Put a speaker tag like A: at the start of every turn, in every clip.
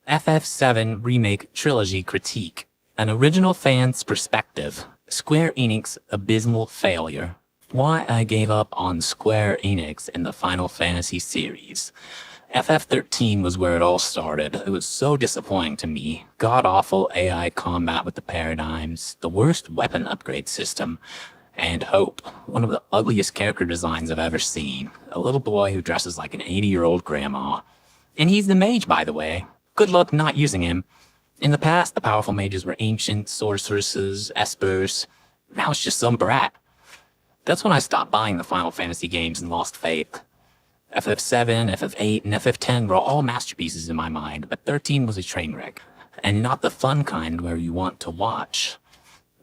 A: FF7 Remake Trilogy Critique. An original fan's perspective. Square Enix abysmal failure. Why I gave up on Square Enix in the Final Fantasy series. FF13 was where it all started. It was so disappointing to me. God-awful AI combat with the paradigms, the worst weapon upgrade system, and Hope, one of the ugliest character designs I've ever seen. A little boy who dresses like an 80-year-old grandma. And he's the mage, by the way. Good luck not using him. In the past, the powerful mages were ancient, sorceresses, espers. Now it's just some brat. That's when I stopped buying the Final Fantasy games and lost faith. FF7, FF8, and FF10 were all masterpieces in my mind, but 13 was a train wreck. And not the fun kind where you want to watch.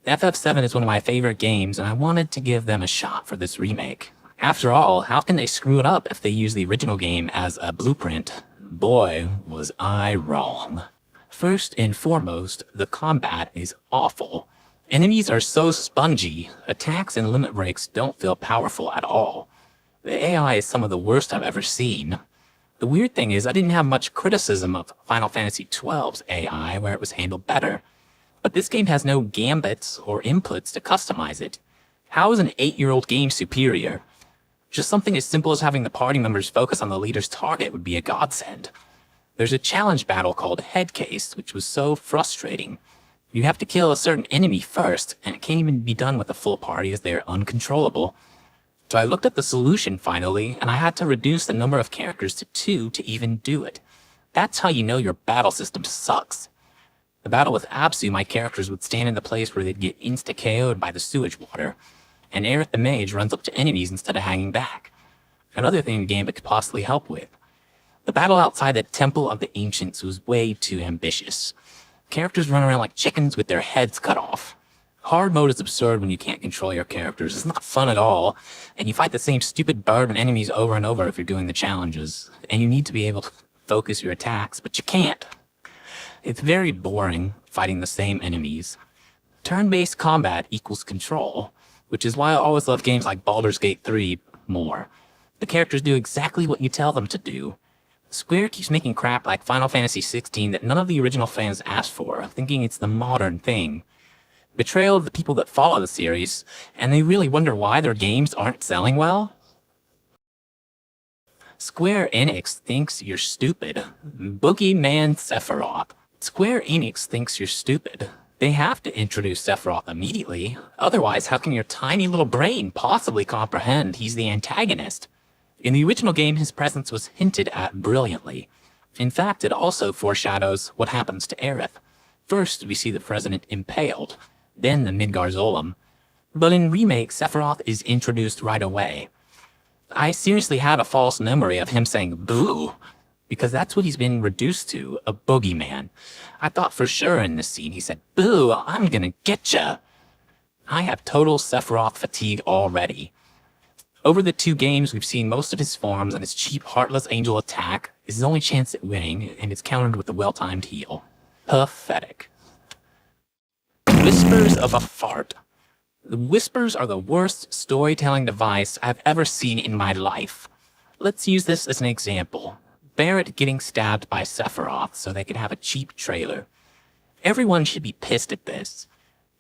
A: FF7 is one of my favorite games, and I wanted to give them a shot for this remake. After all, how can they screw it up if they use the original game as a blueprint? Boy, was I wrong. First and foremost, the combat is awful. Enemies are so spongy, attacks and limit breaks don't feel powerful at all. The AI is some of the worst I've ever seen. The weird thing is I didn't have much criticism of Final Fantasy XII's AI where it was handled better. But this game has no gambits or inputs to customize it. How is an 8-year-old game superior? Just something as simple as having the party members focus on the leader's target would be a godsend. There's a challenge battle called Headcase, which was so frustrating. You have to kill a certain enemy first, and it can't even be done with a full party as they are uncontrollable. So I looked at the solution finally, and I had to reduce the number of characters to 2 to even do it. That's how you know your battle system sucks. The battle with Absu, my characters would stand in the place where they'd get insta-KO'd by the sewage water, and Aerith the mage runs up to enemies instead of hanging back. Another thing the game could possibly help with. The battle outside the Temple of the Ancients was way too ambitious. Characters run around like chickens with their heads cut off. Hard mode is absurd when you can't control your characters. It's not fun at all, and you fight the same stupid burden enemies over and over if you're doing the challenges. And you need to be able to focus your attacks, but you can't. It's very boring fighting the same enemies. Turn-based combat equals control, which is why I always love games like Baldur's Gate 3 more. The characters do exactly what you tell them to do. Square keeps making crap like Final Fantasy 16 that none of the original fans asked for, thinking it's the modern thing. Betrayal of the people that follow the series, and they really wonder why their games aren't selling well? Square Enix thinks you're stupid. Boogeyman Sephiroth. Square Enix thinks you're stupid. They have to introduce Sephiroth immediately, otherwise how can your tiny little brain possibly comprehend he's the antagonist? In the original game, his presence was hinted at brilliantly. In fact, it also foreshadows what happens to Aerith. First, we see the president impaled, then the Midgard's But in Remake, Sephiroth is introduced right away. I seriously had a false memory of him saying boo, because that's what he's been reduced to, a boogeyman. I thought for sure in this scene he said, boo, I'm gonna getcha. I have total Sephiroth fatigue already. Over the 2 games, we've seen most of his forms, and his cheap, heartless angel attack is his only chance at winning, and it's countered with a well-timed heal. Pathetic. Whispers of a fart. The whispers are the worst storytelling device I've ever seen in my life. Let's use this as an example. Barrett getting stabbed by Sephiroth so they could have a cheap trailer. Everyone should be pissed at this.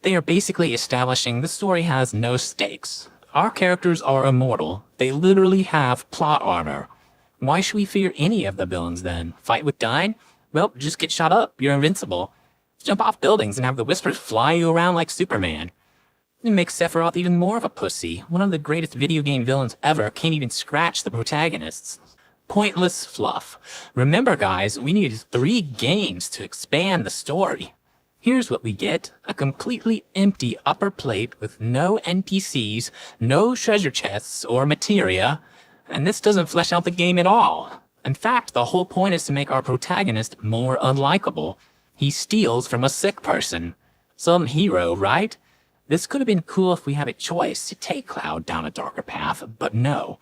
A: They are basically establishing the story has no stakes. Our characters are immortal. They literally have plot armor. Why should we fear any of the villains then? Fight with dying? Well, just get shot up. You're invincible. Jump off buildings and have the whispers fly you around like Superman. It makes Sephiroth even more of a pussy. One of the greatest video game villains ever can't even scratch the protagonists. Pointless fluff. Remember guys, we needed 3 games to expand the story. Here's what we get, a completely empty upper plate with no NPCs, no treasure chests or materia, and this doesn't flesh out the game at all. In fact, the whole point is to make our protagonist more unlikable. He steals from a sick person. Some hero, right? This could have been cool if we had a choice to take Cloud down a darker path, but no.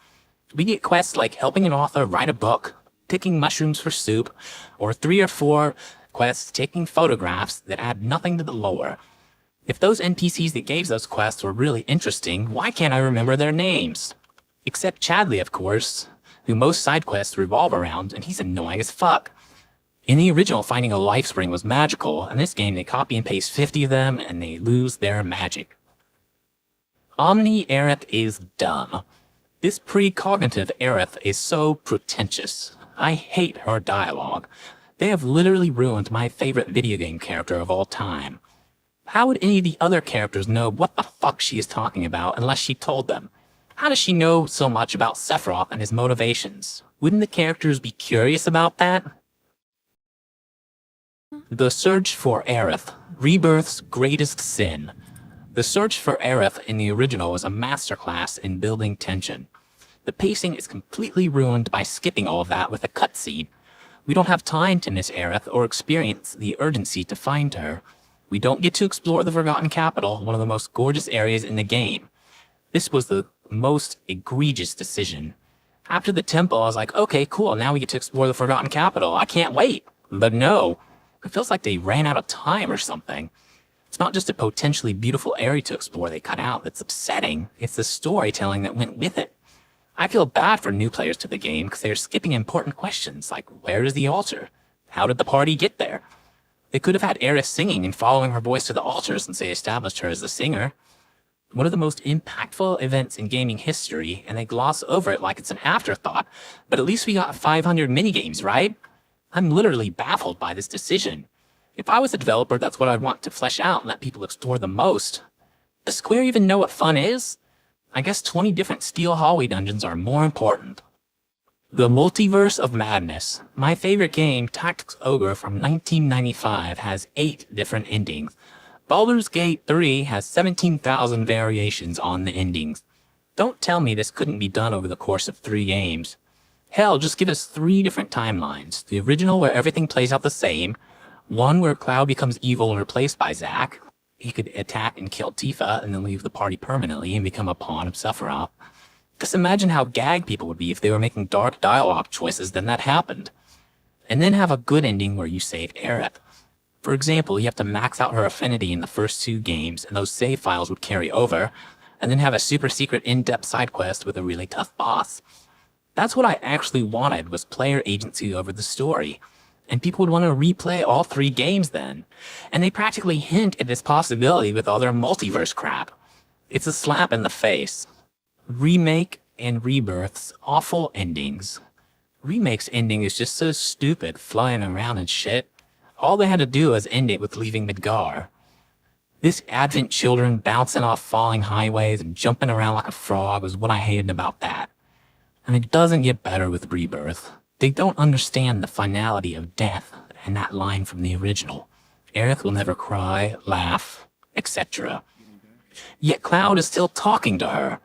A: We get quests like helping an author write a book, picking mushrooms for soup, or 3 or 4 quests taking photographs that add nothing to the lore. If those NPCs that gave those quests were really interesting, why can't I remember their names? Except Chadley, of course, who most side quests revolve around, and he's annoying as fuck. In the original, finding a life spring was magical. In this game, they copy and paste 50 of them and they lose their magic. Omni Aerith is dumb. This precognitive Aerith is so pretentious. I hate her dialogue. They have literally ruined my favorite video game character of all time. How would any of the other characters know what the fuck she is talking about unless she told them? How does she know so much about Sephiroth and his motivations? Wouldn't the characters be curious about that? The Search for Aerith, Rebirth's greatest sin. The search for Aerith in the original was a masterclass in building tension. The pacing is completely ruined by skipping all of that with a cutscene. We don't have time to miss Aerith or experience the urgency to find her. We don't get to explore the Forgotten Capital, one of the most gorgeous areas in the game. This was the most egregious decision. After the temple, I was like, okay, cool, now we get to explore the Forgotten Capital. I can't wait. But no, it feels like they ran out of time or something. It's not just a potentially beautiful area to explore they cut out that's upsetting. It's the storytelling that went with it. I feel bad for new players to the game because they're skipping important questions like, where is the altar? How did the party get there? They could have had Aerith singing and following her voice to the altar since they established her as the singer. One of the most impactful events in gaming history, and they gloss over it like it's an afterthought, but at least we got 500 minigames, right? I'm literally baffled by this decision. If I was a developer, that's what I'd want to flesh out and let people explore the most. Does Square even know what fun is? I guess 20 different steel hallway dungeons are more important. The Multiverse of Madness. My favorite game, Tactics Ogre from 1995, has 8 different endings. Baldur's Gate 3 has 17,000 variations on the endings. Don't tell me this couldn't be done over the course of 3 games. Hell, just give us 3 different timelines. The original where everything plays out the same, one where Cloud becomes evil and replaced by Zack. He could attack and kill Tifa and then leave the party permanently and become a pawn of Sephiroth. Just imagine how gagged people would be if they were making dark dialogue choices then that happened. And then have a good ending where you save Aerith. For example, you have to max out her affinity in the first 2 games and those save files would carry over, and then have a super secret in-depth side quest with a really tough boss. That's what I actually wanted, was player agency over the story. And people would want to replay all 3 games then. And they practically hint at this possibility with all their multiverse crap. It's a slap in the face. Remake and Rebirth's awful endings. Remake's ending is just so stupid, flying around and shit. All they had to do was end it with leaving Midgar. This Advent children bouncing off falling highways and jumping around like a frog was what I hated about that. And it doesn't get better with Rebirth. They don't understand the finality of death and that line from the original. Aerith will never cry, laugh, etc. Yet Cloud is still talking to her.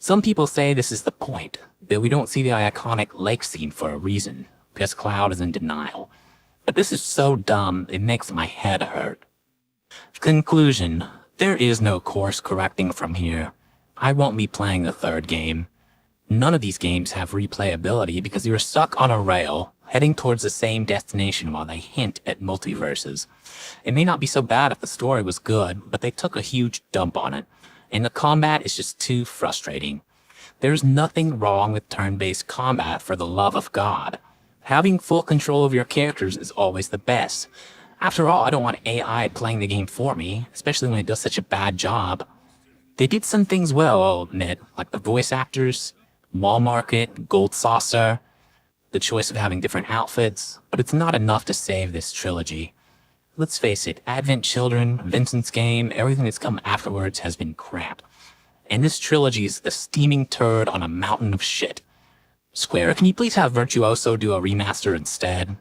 A: Some people say this is the point, that we don't see the iconic lake scene for a reason, because Cloud is in denial. But this is so dumb, it makes my head hurt. Conclusion. There is no course correcting from here. I won't be playing the 3rd game. None of these games have replayability because you're stuck on a rail, heading towards the same destination while they hint at multiverses. It may not be so bad if the story was good, but they took a huge dump on it, and the combat is just too frustrating. There's nothing wrong with turn-based combat for the love of God. Having full control of your characters is always the best. After all, I don't want AI playing the game for me, especially when it does such a bad job. They did some things well, I'll admit, like the voice actors, Mall Market, Gold Saucer, the choice of having different outfits, but it's not enough to save this trilogy. Let's face it, Advent Children, Vincent's Game, everything that's come afterwards has been crap. And this trilogy is the steaming turd on a mountain of shit. Square, can you please have Virtuoso do a remaster instead?